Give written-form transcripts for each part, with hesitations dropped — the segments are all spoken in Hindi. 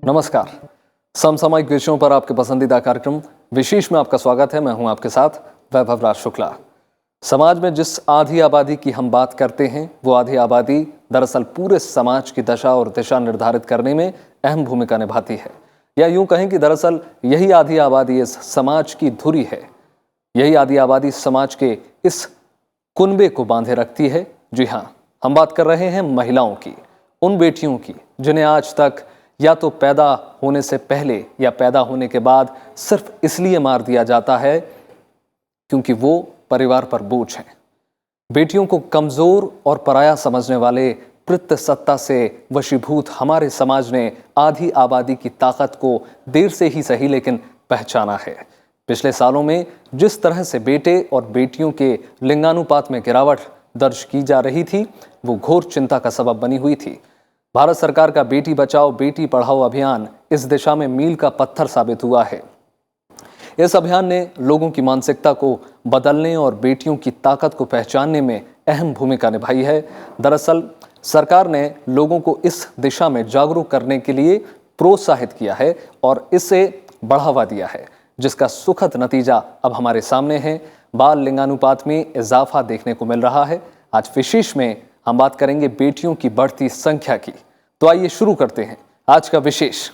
नमस्कार। समसामयिक विषयों पर आपके पसंदीदा कार्यक्रम विशेष में आपका स्वागत है। मैं हूं आपके साथ वैभव राज शुक्ला। समाज में जिस आधी आबादी की हम बात करते हैं, वो आधी आबादी दरअसल पूरे समाज की दशा और दिशा निर्धारित करने में अहम भूमिका निभाती है। या यूं कहें कि दरअसल यही आधी आबादी इस समाज की धुरी है। यही आधी आबादी समाज के इस कुनबे को बांधे रखती है। जी हाँ, हम बात कर रहे हैं महिलाओं की, उन बेटियों की जिन्हें आज तक या तो पैदा होने से पहले या पैदा होने के बाद सिर्फ इसलिए मार दिया जाता है क्योंकि वो परिवार पर बोझ हैं। बेटियों को कमजोर और पराया समझने वाले पितृसत्ता से वशीभूत हमारे समाज ने आधी आबादी की ताकत को देर से ही सही लेकिन पहचाना है। पिछले सालों में जिस तरह से बेटे और बेटियों के लिंगानुपात में गिरावट दर्ज की जा रही थी, वो घोर चिंता का सबब बनी हुई थी। भारत सरकार का बेटी बचाओ बेटी पढ़ाओ अभियान इस दिशा में मील का पत्थर साबित हुआ है। इस अभियान ने लोगों की मानसिकता को बदलने और बेटियों की ताकत को पहचानने में अहम भूमिका निभाई है। दरअसल सरकार ने लोगों को इस दिशा में जागरूक करने के लिए प्रोत्साहित किया है और इसे बढ़ावा दिया है, जिसका सुखद नतीजा अब हमारे सामने है। बाल लिंगानुपात में इजाफा देखने को मिल रहा है। आज विशेष में हम बात करेंगे बेटियों की बढ़ती संख्या की। तो आइए शुरू करते हैं आज का विशेष।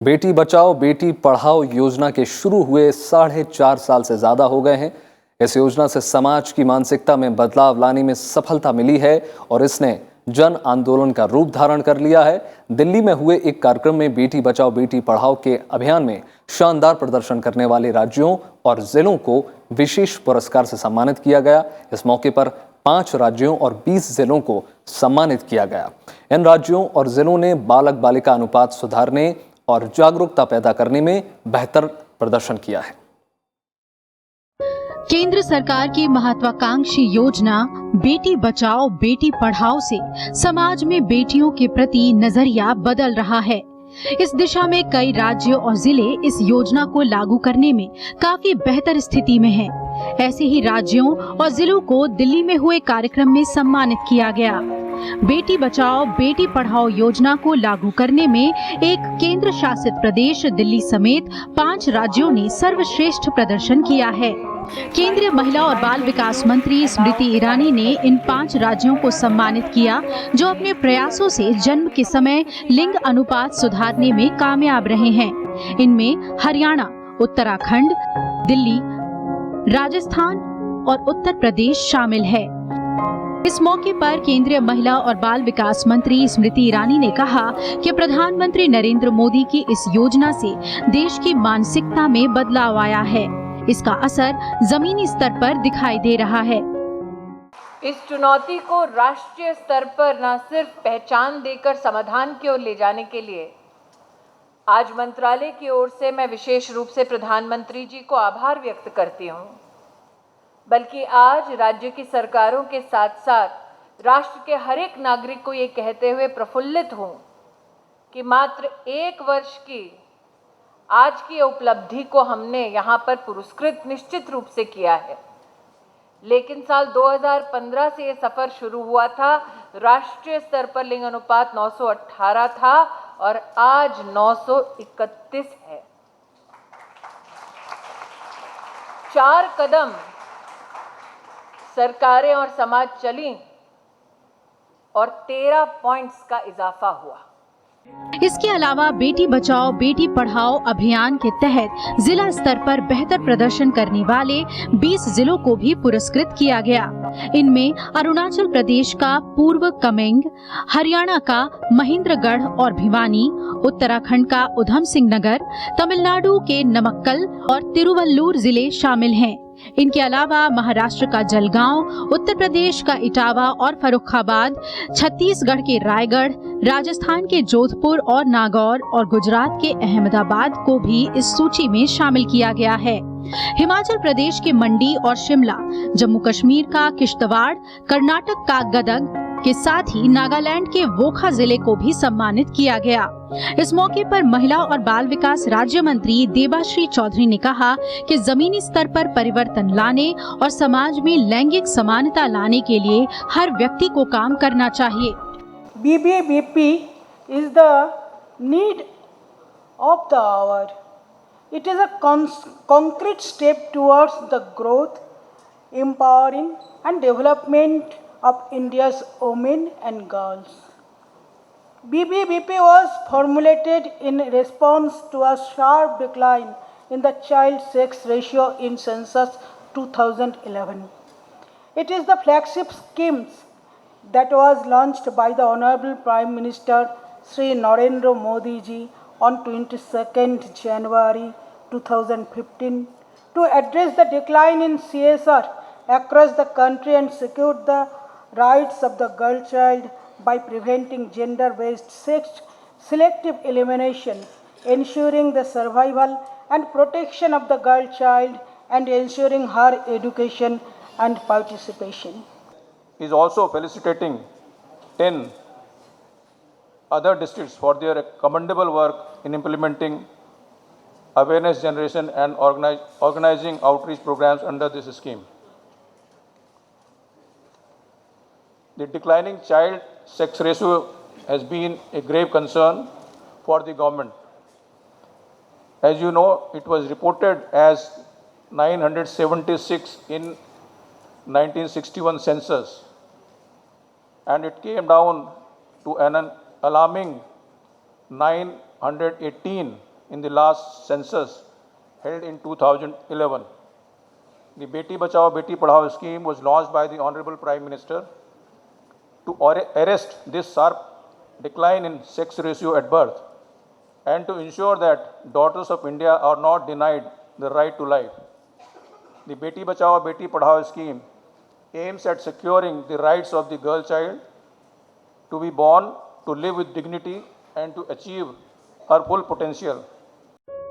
बेटी बचाओ बेटी पढ़ाओ योजना के शुरू हुए 4.5 साल से ज्यादा हो गए हैं। इस योजना से समाज की मानसिकता में बदलाव लाने में सफलता मिली है और इसने जन आंदोलन का रूप धारण कर लिया है। दिल्ली में हुए एक कार्यक्रम में बेटी बचाओ बेटी पढ़ाओ के अभियान में शानदार प्रदर्शन करने वाले राज्यों और जिलों को विशेष पुरस्कार से सम्मानित किया गया। इस मौके पर 5 राज्यों और 20 जिलों को सम्मानित किया गया। इन राज्यों और जिलों ने बालक बालिका अनुपात सुधारने और जागरूकता पैदा करने में बेहतर प्रदर्शन किया है। केंद्र सरकार की महत्वाकांक्षी योजना बेटी बचाओ बेटी पढ़ाओ से समाज में बेटियों के प्रति नजरिया बदल रहा है। इस दिशा में कई राज्य और जिले इस योजना को लागू करने में काफी बेहतर स्थिति में हैं। ऐसे ही राज्यों और जिलों को दिल्ली में हुए कार्यक्रम में सम्मानित किया गया। बेटी बचाओ बेटी पढ़ाओ योजना को लागू करने में एक केंद्र शासित प्रदेश दिल्ली समेत 5 राज्यों ने सर्वश्रेष्ठ प्रदर्शन किया है। केंद्रीय महिला और बाल विकास मंत्री स्मृति ईरानी ने इन 5 राज्यों को सम्मानित किया जो अपने प्रयासों से जन्म के समय लिंग अनुपात सुधारने में कामयाब रहे हैं। इनमें हरियाणा, उत्तराखंड, दिल्ली, राजस्थान और उत्तर प्रदेश शामिल है। इस मौके पर केंद्रीय महिला और बाल विकास मंत्री स्मृति ईरानी ने कहा कि प्रधानमंत्री नरेंद्र मोदी की इस योजना से देश की मानसिकता में बदलाव आया है। इसका असर जमीनी स्तर पर दिखाई दे रहा है। इस चुनौती को राष्ट्रीय स्तर पर न सिर्फ पहचान देकर समाधान की ओर ले जाने के लिए आज मंत्रालय की ओर से मैं विशेष रूप से प्रधानमंत्री जी को आभार व्यक्त करती हूँ, बल्कि आज राज्य की सरकारों के साथ साथ राष्ट्र के हर एक नागरिक को ये कहते हुए प्रफुल्लित हूँ कि मात्र 1 वर्ष की आज की उपलब्धि को हमने यहाँ पर पुरस्कृत निश्चित रूप से किया है। लेकिन साल 2015 से ये सफर शुरू हुआ था। राष्ट्रीय स्तर पर लिंग अनुपात 918 था और आज 931 है। 4 कदम सरकारें और समाज चली और 13 पॉइंट्स का इजाफा हुआ। इसके अलावा बेटी बचाओ बेटी पढ़ाओ अभियान के तहत जिला स्तर पर बेहतर प्रदर्शन करने वाले 20 जिलों को भी पुरस्कृत किया गया। इनमें अरुणाचल प्रदेश का पूर्व कमेंग, हरियाणा का महेंद्रगढ़ और भिवानी, उत्तराखंड का उधम सिंह नगर, तमिलनाडु के नमक्कल और तिरुवल्लुर जिले शामिल हैं। इनके अलावा महाराष्ट्र का जलगांव, उत्तर प्रदेश का इटावा और फर्रुखाबाद, छत्तीसगढ़ के रायगढ़, राजस्थान के जोधपुर और नागौर और गुजरात के अहमदाबाद को भी इस सूची में शामिल किया गया है। हिमाचल प्रदेश के मंडी और शिमला, जम्मू कश्मीर का किश्तवाड़, कर्नाटक का गदग, के साथ ही नागालैंड के वोखा जिले को भी सम्मानित किया गया। इस मौके पर महिला और बाल विकास राज्य मंत्री देबाश्री चौधरी ने कहा कि जमीनी स्तर पर परिवर्तन लाने और समाज में लैंगिक समानता लाने के लिए हर व्यक्ति को काम करना चाहिए। BBBP is the need of the hour. It is a concrete step towards the growth, empowering and development of India's women and girls. BBBP was formulated in response to a sharp decline in the child sex ratio in census 2011. It is the flagship scheme that was launched by the Honorable Prime Minister Sri Narendra Modi ji on 22nd January 2015 to address the decline in CSR across the country and secure the rights of the girl child by preventing gender-based sex selective elimination, ensuring the survival and protection of the girl child and ensuring her education and participation. Is also felicitating 10 other districts for their commendable work in implementing awareness generation and organizing outreach programs under this scheme. The declining child sex ratio has been a grave concern for the government. As you know, it was reported as 976 in 1961 census, and it came down to an alarming 918 in the last census held in 2011. The Beti Bachao Beti Padhao scheme was launched by the Honorable Prime Minister to arrest this sharp decline in sex ratio at birth and to ensure that daughters of India are not denied the right to life. The Beti Bachao Beti Padhao scheme aims at securing the rights of the girl child to be born, to live with dignity and to achieve her full potential.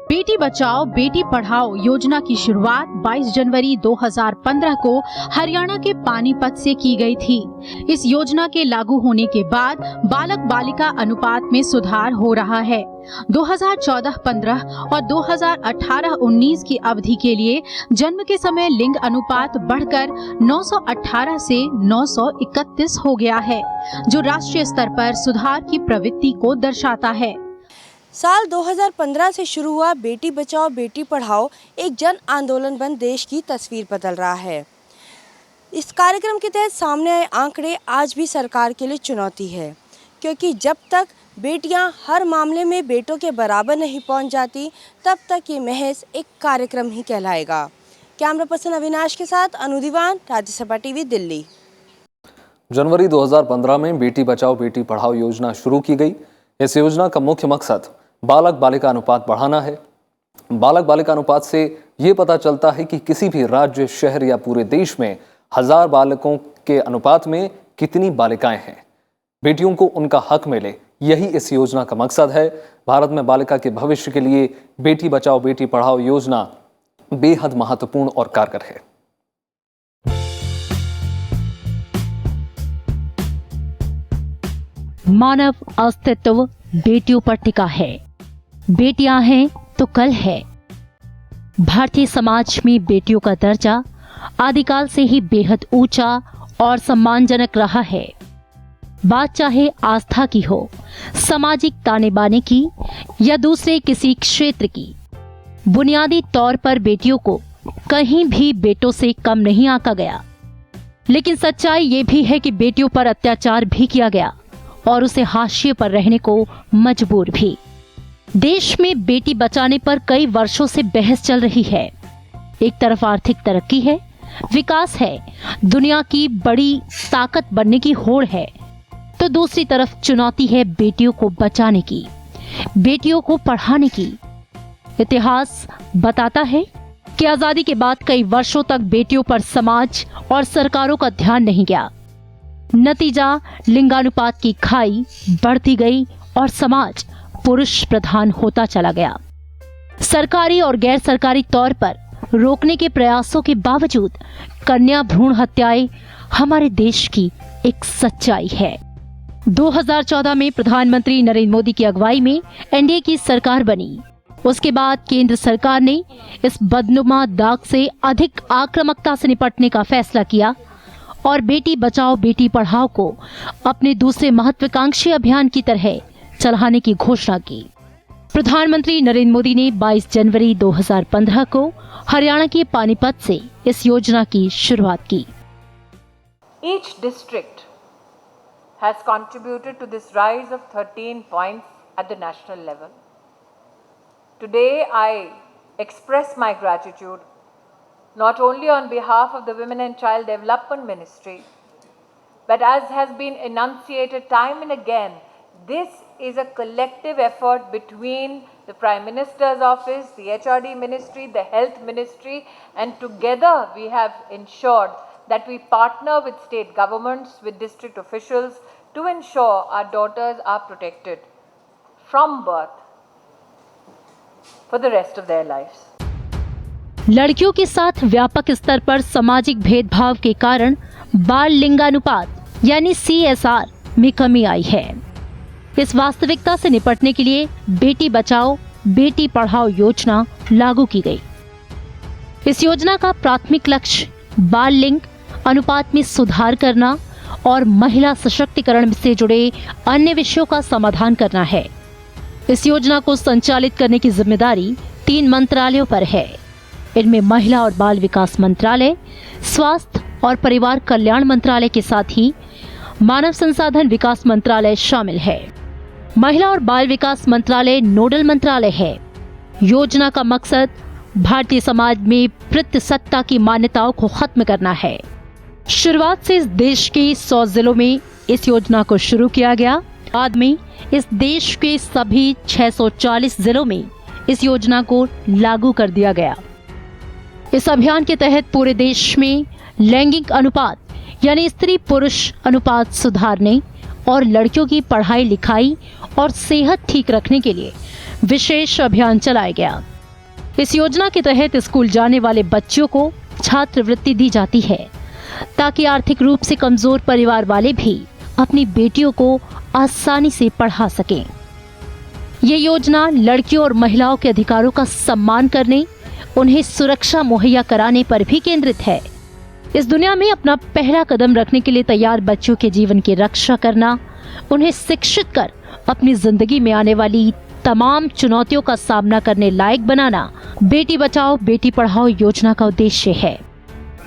Beti Bachao Beti Padhao योजना की शुरुआत 22 जनवरी 2015 को हरियाणा के पानीपत से की गई थी। इस योजना के लागू होने के बाद बालक बालिका अनुपात में सुधार हो रहा है। 2014-15 और 2018-19 की अवधि के लिए जन्म के समय लिंग अनुपात बढ़कर 918 से 931 हो गया है, जो राष्ट्रीय स्तर पर सुधार की प्रवृत्ति को दर्शाता है। साल 2015 से शुरू हुआ बेटी बचाओ बेटी पढ़ाओ एक जन आंदोलन बन देश की तस्वीर बदल रहा है। इस कार्यक्रम के तहत सामने आए आंकड़े आज भी सरकार के लिए चुनौती है, क्योंकि जब तक बेटियां हर मामले में बेटों के बराबर नहीं पहुंच जाती, तब तक ये महज एक कार्यक्रम ही कहलाएगा। कैमरा पर्सन अविनाश के साथ अनुदीवान, राज्यसभा टीवी, दिल्ली। जनवरी 2015 में बेटी बचाओ बेटी पढ़ाओ योजना शुरू की गई। इस योजना का मुख्य मकसद बालक बालिका अनुपात बढ़ाना है। बालक बालिका अनुपात से ये पता चलता है कि किसी भी राज्य, शहर या पूरे देश में 1000 बालकों के अनुपात में कितनी बालिकाएं हैं। बेटियों को उनका हक मिले, यही इस योजना का मकसद है। भारत में बालिका के भविष्य के लिए बेटी बचाओ बेटी पढ़ाओ योजना बेहद महत्वपूर्ण और कारगर है। मानव अस्तित्व बेटियों पर टिका है। बेटियां हैं तो कल है। भारतीय समाज में बेटियों का दर्जा आदिकाल से ही बेहद ऊंचा और सम्मानजनक रहा है। बात चाहे आस्था की हो, सामाजिक ताने बाने की या दूसरे किसी क्षेत्र की, बुनियादी तौर पर बेटियों को कहीं भी बेटों से कम नहीं आंका गया। लेकिन सच्चाई ये भी है कि बेटियों पर अत्याचार भी किया गया और उसे हाशिए पर रहने को मजबूर भी। देश में बेटी बचाने पर कई वर्षों से बहस चल रही है। एक तरफ आर्थिक तरक्की है, विकास है, दुनिया की बड़ी ताकत बनने की होड़ है, तो दूसरी तरफ चुनौती है बेटियों को बचाने की, बेटियों को पढ़ाने की। इतिहास बताता है कि आजादी के बाद कई वर्षों तक बेटियों पर समाज और सरकारों का ध्यान नहीं गया। नतीजा, लिंगानुपात की खाई बढ़ती गई और समाज पुरुष प्रधान होता चला गया। सरकारी और गैर सरकारी तौर पर रोकने के प्रयासों के बावजूद कन्या भ्रूण हत्याएं हमारे देश की एक सच्चाई है। 2014 में प्रधानमंत्री नरेंद्र मोदी की अगुवाई में एनडीए की सरकार बनी। उसके बाद केंद्र सरकार ने इस बदनुमा दाग से अधिक आक्रामकता से निपटने का फैसला किया और बेटी बचाओ बेटी पढ़ाओ को अपने दूसरे महत्वाकांक्षी अभियान की तरह चलाने की घोषणा की। प्रधानमंत्री नरेंद्र मोदी ने 22 जनवरी 2015 को हरियाणा के पानीपत से इस योजना की शुरुआत की। Each district has contributed to this rise of 13 points at the national level. Today, I express my gratitude not only on behalf of the Women and Child Development Ministry, but as has been enunciated time and again, this is a collective effort between the Prime Minister's office, the HRD Ministry, the Health Ministry, and together we have ensured that we partner with state governments, with district officials to ensure our daughters are protected from birth for the rest of their lives. लड़कियों के साथ व्यापक स्तर पर सामाजिक भेदभाव के कारण बाल लिंगानुपात यानी CSR में कमी आई है। इस वास्तविकता से निपटने के लिए बेटी बचाओ बेटी पढ़ाओ योजना लागू की गई। इस योजना का प्राथमिक लक्ष्य बाल लिंग अनुपात में सुधार करना और महिला सशक्तिकरण से जुड़े अन्य विषयों का समाधान करना है। इस योजना को संचालित करने की जिम्मेदारी 3 मंत्रालयों पर है। इनमें महिला और बाल विकास मंत्रालय, स्वास्थ्य और परिवार कल्याण मंत्रालय के साथ ही मानव संसाधन विकास मंत्रालय शामिल है। महिला और बाल विकास मंत्रालय नोडल मंत्रालय है। योजना का मकसद भारतीय समाज में पितृसत्ता की मान्यताओं को खत्म करना है। शुरुआत से इस देश के 100 जिलों में इस योजना को शुरू किया गया। बाद में इस देश के सभी 640 जिलों में इस योजना को लागू कर दिया गया। इस अभियान के तहत पूरे देश में लैंगिक अनुपात यानी स्त्री पुरुष अनुपात सुधारने और लड़कियों की पढ़ाई लिखाई और सेहत ठीक रखने के लिए विशेष अभियान चलाया गया। इस योजना के तहत स्कूल जाने वाले बच्चों को छात्रवृत्ति दी जाती है ताकि आर्थिक रूप से कमजोर परिवार वाले भी अपनी बेटियों को आसानी से पढ़ा सकें। ये योजना लड़कियों और महिलाओं के अधिकारों का सम्मान करने, उन्हें सुरक्षा मुहैया कराने पर भी केंद्रित है। इस दुनिया में अपना पहला कदम रखने के लिए तैयार बच्चों के जीवन की रक्षा करना, उन्हें शिक्षित कर अपनी जिंदगी में आने वाली तमाम चुनौतियों का सामना करने लायक बनाना बेटी बचाओ बेटी पढ़ाओ योजना का उद्देश्य है।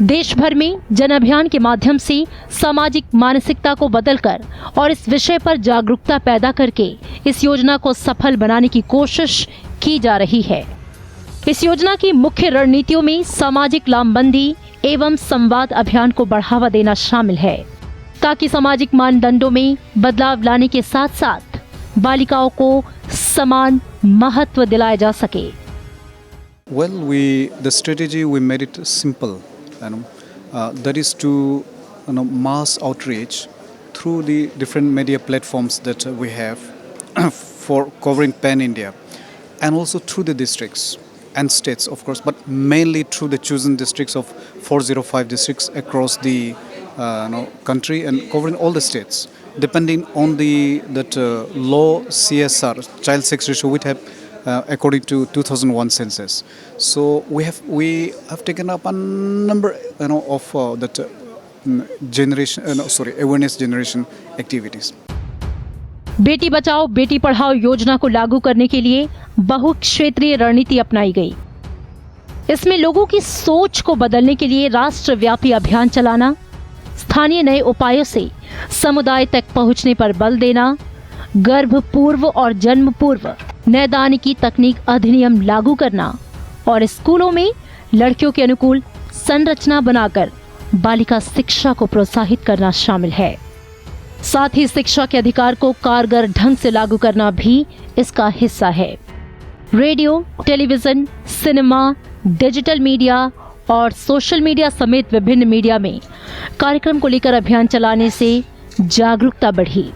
देश भर में जन अभियान के माध्यम से सामाजिक मानसिकता को बदलकर और इस विषय पर जागरूकता पैदा करके इस योजना को सफल बनाने की कोशिश की जा रही है। इस योजना की मुख्य रणनीतियों में सामाजिक लामबंदी एवं संवाद अभियान को बढ़ावा देना शामिल है ताकि सामाजिक मानदंडों में बदलाव लाने के साथ साथ बालिकाओं को समान महत्व दिलाया जा सके। Well, the strategy we made it simple, that is to mass outreach through the different media platforms that we have for covering pan India, and also through the districts and states, of course, but mainly through the chosen districts of 405 districts across the country and covering all the states, depending on that low CSR, child sex ratio, we have according to 2001 census. So we have taken up a number of that awareness generation activities. Beti Bachao Beti Padhao योजना को लागू करने के लिए बहुक्षेत्रीय रणनीति अपनाई गई। इसमें लोगों की सोच को बदलने के लिए राष्ट्रव्यापी अभियान चलाना, स्थानीय नए उपायों से समुदाय तक पहुंचने पर बल देना, गर्भ पूर्व और जन्म पूर्व नैदानिकी तकनीक अधिनियम लागू करना और स्कूलों में लड़कियों के अनुकूल संरचना बनाकर बालिका शिक्षा को प्रोत्साहित करना शामिल है। साथ ही शिक्षा के अधिकार को कारगर ढंग से लागू करना भी इसका हिस्सा है। Radio, television, cinema, digital media और सोशल मीडिया समेत विभिन्न मीडिया में कार्यक्रम को लेकर अभियान चलाने से जागरूकता बढ़ी।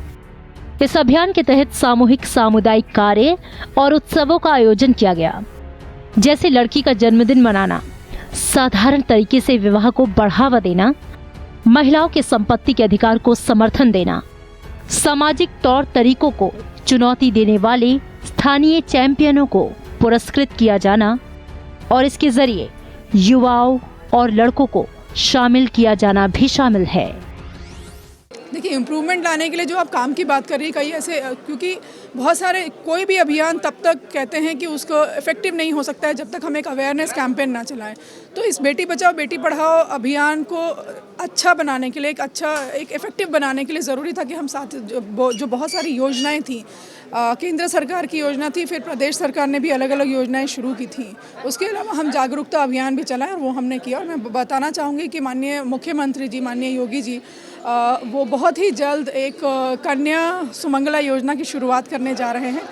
इस अभियान के तहत सामूहिक सामुदायिक कार्य और उत्सवों का आयोजन किया गया, जैसे लड़की का जन्मदिन मनाना, साधारण तरीके से विवाह को बढ़ावा देना, महिलाओं के संपत्ति के अधिकार को समर्थन देना, सामाजिक तौर तरीकों को चुनौती देने वाले स्थानीय चैंपियनों को पुरस्कृत किया जाना और इसके जरिए युवाओं और लड़कों को शामिल किया जाना भी शामिल है। देखिए, इम्प्रूवमेंट लाने के लिए जो आप काम की बात कर रही है, कई ऐसे, क्योंकि बहुत सारे कोई भी अभियान तब तक कहते हैं कि उसको इफेक्टिव नहीं हो सकता है जब तक हम एक अवेयरनेस कैंपेन ना चलाएं। तो इस बेटी बचाओ बेटी पढ़ाओ अभियान को अच्छा बनाने के लिए, एक इफेक्टिव बनाने के लिए ज़रूरी था कि हम साथ जो बहुत सारी योजनाएं थी, केंद्र सरकार की योजना थी, फिर प्रदेश सरकार ने भी अलग अलग योजनाएं शुरू की थी। उसके अलावा हम जागरूकता अभियान भी चलाएं और वो हमने किया। और मैं बताना चाहूँगी कि माननीय मुख्यमंत्री जी, माननीय योगी जी, वो बहुत ही जल्द एक कन्या सुमंगला योजना की शुरुआत करने जा रहे हैं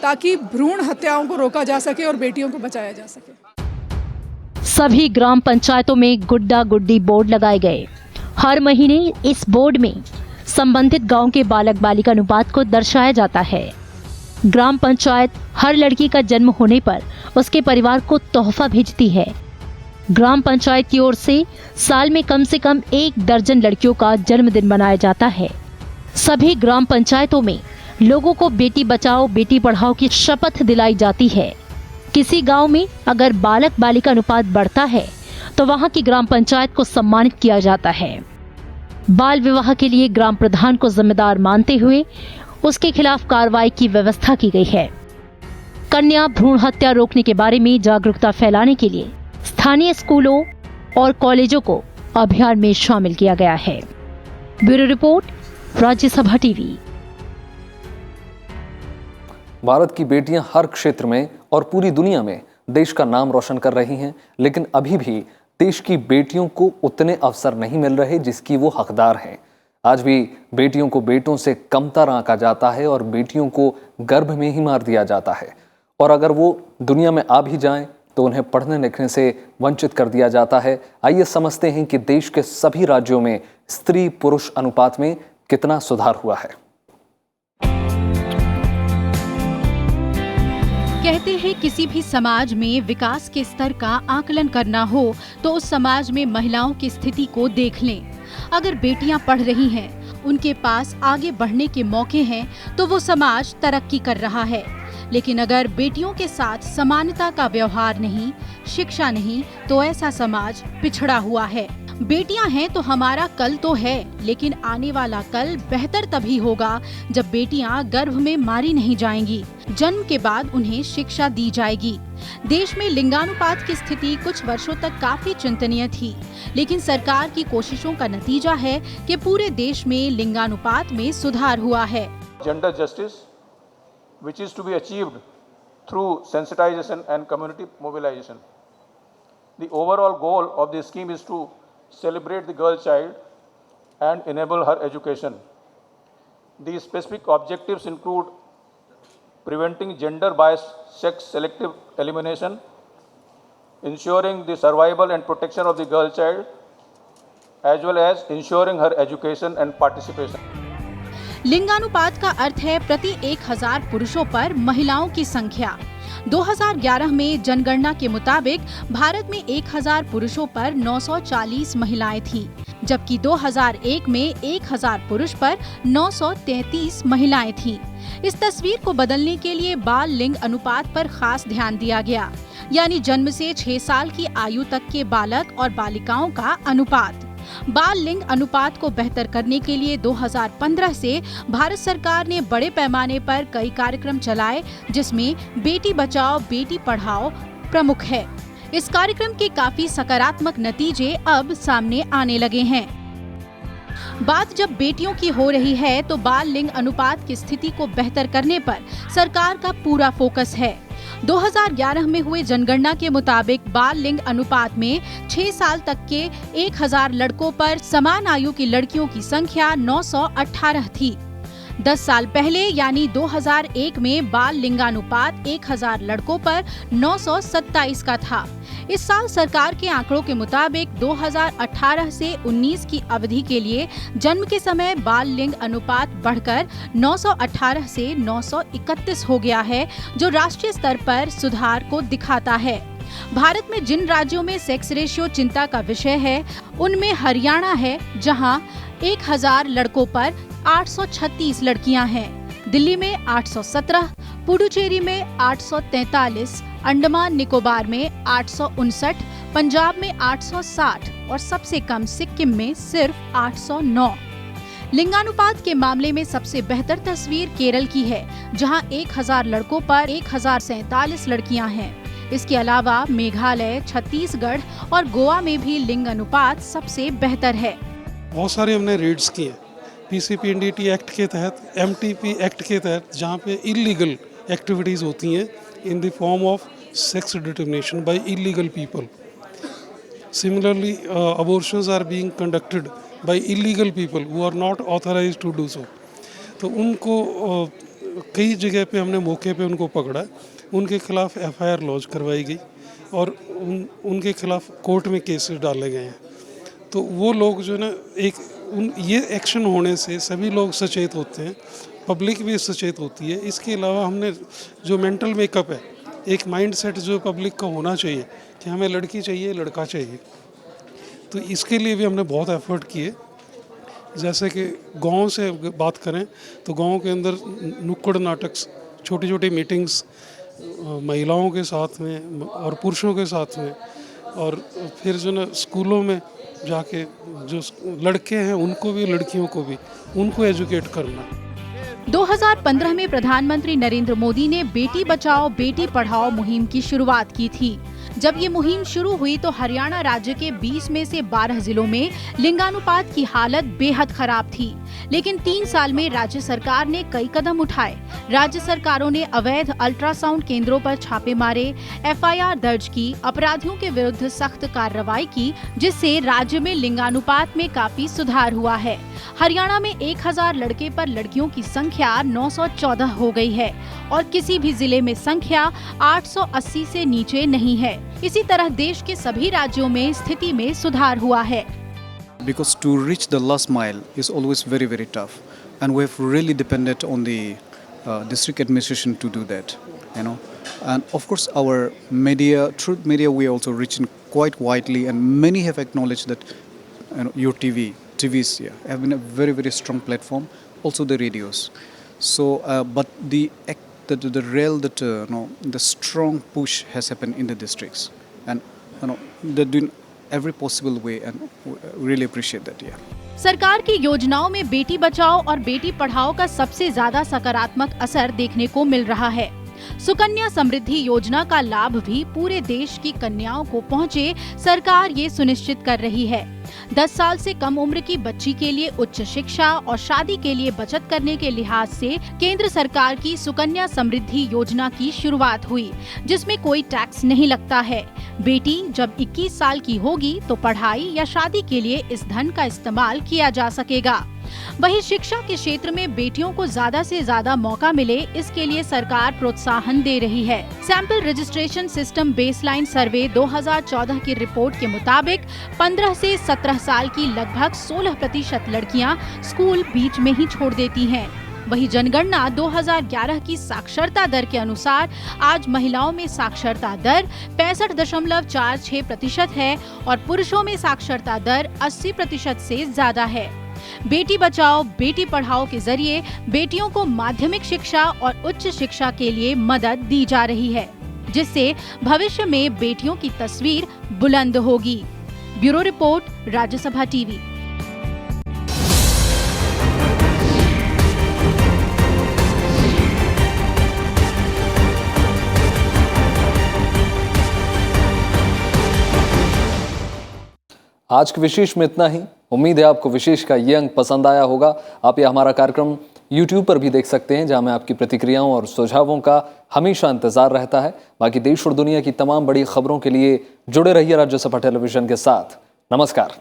ताकि भ्रूण हत्याओं को रोका जा सके और बेटियों को बचाया जा सके। सभी ग्राम पंचायतों में गुड्डा गुड्डी बोर्ड लगाए गए। हर महीने इस बोर्ड में संबंधित गांव के बालक बालिका अनुपात को दर्शाया जाता है। ग्राम पंचायत हर लड़की का जन्म होने पर उसके परिवार को तोहफा भेजती है। ग्राम पंचायत की ओर से साल में कम से कम 1 दर्जन लड़कियों का जन्मदिन मनाया जाता है। सभी ग्राम पंचायतों में लोगों को बेटी बचाओ बेटी पढ़ाओ की शपथ दिलाई जाती है। किसी गांव में अगर बालक बालिका अनुपात बढ़ता है तो वहां की ग्राम पंचायत को सम्मानित किया जाता है। बाल विवाह के लिए ग्राम प्रधान को जिम्मेदार मानते हुए उसके खिलाफ कार्रवाई की व्यवस्था की गई है। कन्या भ्रूण हत्या रोकने के बारे में जागरूकता फैलाने के लिए स्थानीय स्कूलों और कॉलेजों को अभियान में शामिल किया गया है। Bureau report, Rajya Sabha TV. Bharat की बेटियां हर क्षेत्र में और पूरी दुनिया में देश का नाम रोशन कर रही हैं, लेकिन अभी भी देश की बेटियों को उतने अवसर नहीं मिल रहे जिसकी वो हकदार हैं। आज भी बेटियों को बेटों से कमतर आंका जाता है और बेटियों को गर्भ में ही मार दिया जाता है। और अगर वो दुनिया में आ भी जाएं तो उन्हें पढ़ने लिखने से वंचित कर दिया जाता है। आइए समझते हैं कि देश के सभी राज्यों में स्त्री पुरुष अनुपात में कितना सुधार हुआ है। कहते हैं किसी भी समाज में विकास के स्तर का आकलन करना हो तो उस समाज में महिलाओं की स्थिति को देख लें। अगर बेटियां पढ़ रही हैं, उनके पास आगे बढ़ने के मौके हैं तो वो समाज तरक्की कर रहा है। लेकिन अगर बेटियों के साथ समानता का व्यवहार नहीं, शिक्षा नहीं, तो ऐसा समाज पिछड़ा हुआ है। बेटियां हैं तो हमारा कल तो है, लेकिन आने वाला कल बेहतर तभी होगा जब बेटियां गर्भ में मारी नहीं जाएंगी, जन्म के बाद उन्हें शिक्षा दी जाएगी। देश में लिंगानुपात की स्थिति कुछ वर्षों तक काफी चिंतनीय थी, लेकिन सरकार की कोशिशों का नतीजा है कि पूरे देश में लिंगानुपात में सुधार हुआ है। Gender justice which is to be achieved through sensitization and community mobilization. The overall goal of the scheme is to celebrate the girl child and enable her education. The specific objectives include preventing gender biased sex selective elimination, ensuring the survival and protection of the girl child, as well as ensuring her education and participation. लिंगानुपात का अर्थ है प्रति 1000 पुरुषों पर महिलाओं की संख्या। 2011 में जनगणना के मुताबिक भारत में 1000 पुरुषों पर 940 महिलाएं थीं, जबकि 2001 में 1000 पुरुष पर 933 महिलाएं थीं। इस तस्वीर को बदलने के लिए बाल लिंग अनुपात पर खास ध्यान दिया गया, यानी जन्म से 6 साल की आयु तक के बालक और बालिकाओं का अनुपात। बाल लिंग अनुपात को बेहतर करने के लिए 2015 से भारत सरकार ने बड़े पैमाने पर कई कार्यक्रम चलाए, जिसमें बेटी बचाओ बेटी पढ़ाओ प्रमुख है। इस कार्यक्रम के काफी सकारात्मक नतीजे अब सामने आने लगे हैं। बात जब बेटियों की हो रही है तो बाल लिंग अनुपात की स्थिति को बेहतर करने पर सरकार का पूरा फोकस है। 2011 में हुए जनगणना के मुताबिक बाल लिंग अनुपात में 6 साल तक के 1000 लड़कों पर समान आयु की लड़कियों की संख्या 918 थी। 10 साल पहले यानी 2001 में बाल लिंगानुपात 1000 लड़कों पर 927 का था। इस साल सरकार के आंकड़ों के मुताबिक 2018 से 19 की अवधि के लिए जन्म के समय बाल लिंग अनुपात बढ़कर 918 से 931 हो गया है, जो राष्ट्रीय स्तर पर सुधार को दिखाता है। भारत में जिन राज्यों में सेक्स रेशियो चिंता का विषय है, उनमें हरियाणा है, जहां 1000 लड़कों पर 836 लड़कियां हैं। दिल्ली में 817, पुडुचेरी में 843, अंडमान निकोबार में 859, पंजाब में 860 और सबसे कम सिक्किम में सिर्फ 809। लिंगानुपात के मामले में सबसे बेहतर तस्वीर केरल की है, जहां 1000 लड़कों पर 1047 लड़कियां हैं। इसके अलावा मेघालय, छत्तीसगढ़ और गोवा में भी लिंग अनुपात सबसे बेहतर है। बहुत सारे हमने रेड्स किए पीसीपीएनडीटी एक्ट के तहत, एमटीपी एक्ट के तहत, जहाँ पे इलीगल एक्टिविटीज़ होती हैं in the form of sex determination by illegal people. Similarly, abortions are being conducted by illegal people who are not authorized to do so. तो उनको कई जगह पे हमने मौके पे उनको पकड़ा, उनके खिलाफ एफआईआर लॉन्च करवाई गई और उनके खिलाफ कोर्ट में केसेस डाले गए हैं। तो वो लोग जो ना ये एक्शन होने से सभी लोग सचेत होते हैं, पब्लिक भी सचेत होती है। इसके अलावा हमने जो मेंटल मेकअप है, एक माइंडसेट जो पब्लिक का होना चाहिए कि हमें लड़की चाहिए, लड़का चाहिए, तो इसके लिए भी हमने बहुत एफर्ट किए। जैसे कि गांव से बात करें तो गांव के अंदर नुक्कड़ नाटक, छोटी छोटी मीटिंग्स महिलाओं के साथ में और पुरुषों के साथ में, और फिर जो ना स्कूलों में जाके जो लड़के हैं उनको भी, लड़कियों को भी, उनको एजुकेट करना। 2015 में प्रधानमंत्री नरेंद्र मोदी ने बेटी बचाओ बेटी पढ़ाओ मुहिम की शुरुआत की थी। जब ये मुहिम शुरू हुई तो हरियाणा राज्य के 20 में से 12 जिलों में लिंगानुपात की हालत बेहद खराब थी, लेकिन 3 साल में राज्य सरकार ने कई कदम उठाए। राज्य सरकारों ने अवैध अल्ट्रासाउंड केंद्रों पर छापे मारे, एफआईआर दर्ज की, अपराधियों के विरुद्ध सख्त कार्रवाई की, जिससे राज्य में लिंगानुपात में काफी सुधार हुआ है। हरियाणा में 1000 लड़के पर लड़कियों की संख्या 914 हो गई है और किसी भी जिले में संख्या 880 से नीचे नहीं है। इसी तरह देश के सभी राज्यों में स्थिति में सुधार हुआ है। Because to reach the last mile is always very, very tough, and we have really depended on the district administration to do that, you know. And of course, our media, through media, we are also reaching quite widely, and many have acknowledged that, you know, your TVs have been a very, very strong platform. Also the radios. So, but the strong push has happened in the districts, and you know they're doing every possible way, and we really appreciate that. Yeah. सरकार की योजनाओं में बेटी बचाओ और बेटी पढ़ाओ का सबसे ज्यादा सकारात्मक असर देखने को मिल रहा है। सुकन्या समृद्धि योजना का लाभ भी पूरे देश की कन्याओं को पहुंचे, सरकार ये सुनिश्चित कर रही है। 10 साल से कम उम्र की बच्ची के लिए उच्च शिक्षा और शादी के लिए बचत करने के लिहाज से केंद्र सरकार की सुकन्या समृद्धि योजना की शुरुआत हुई, जिसमें कोई टैक्स नहीं लगता है। बेटी जब 21 साल की होगी तो पढ़ाई या शादी के लिए इस धन का इस्तेमाल किया जा सकेगा। वहीं शिक्षा के क्षेत्र में बेटियों को ज्यादा से ज्यादा मौका मिले, इसके लिए सरकार प्रोत्साहन दे रही है। Sample registration system baseline survey 2014 की रिपोर्ट के मुताबिक 15 से 17 साल की लगभग 16% लड़कियां स्कूल बीच में ही छोड़ देती हैं। वहीं जनगणना 2011 की साक्षरता दर के अनुसार आज महिलाओं में साक्षरता दर 65.46% है और पुरुषों में साक्षरता दर 80% से ज्यादा है। बेटी बचाओ बेटी पढ़ाओ के जरिए बेटियों को माध्यमिक शिक्षा और उच्च शिक्षा के लिए मदद दी जा रही है, जिससे भविष्य में बेटियों की तस्वीर बुलंद होगी। Bureau report, Rajya Sabha TV. आज के विशेष में इतना ही। उम्मीद है आपको विशेष का ये अंक पसंद आया होगा। आप ये हमारा कार्यक्रम YouTube पर भी देख सकते हैं, जहां में आपकी प्रतिक्रियाओं और सुझावों का हमेशा इंतजार रहता है। बाकी देश और दुनिया की तमाम बड़ी खबरों के लिए जुड़े रहिए राज्यसभा टेलीविजन के साथ। नमस्कार।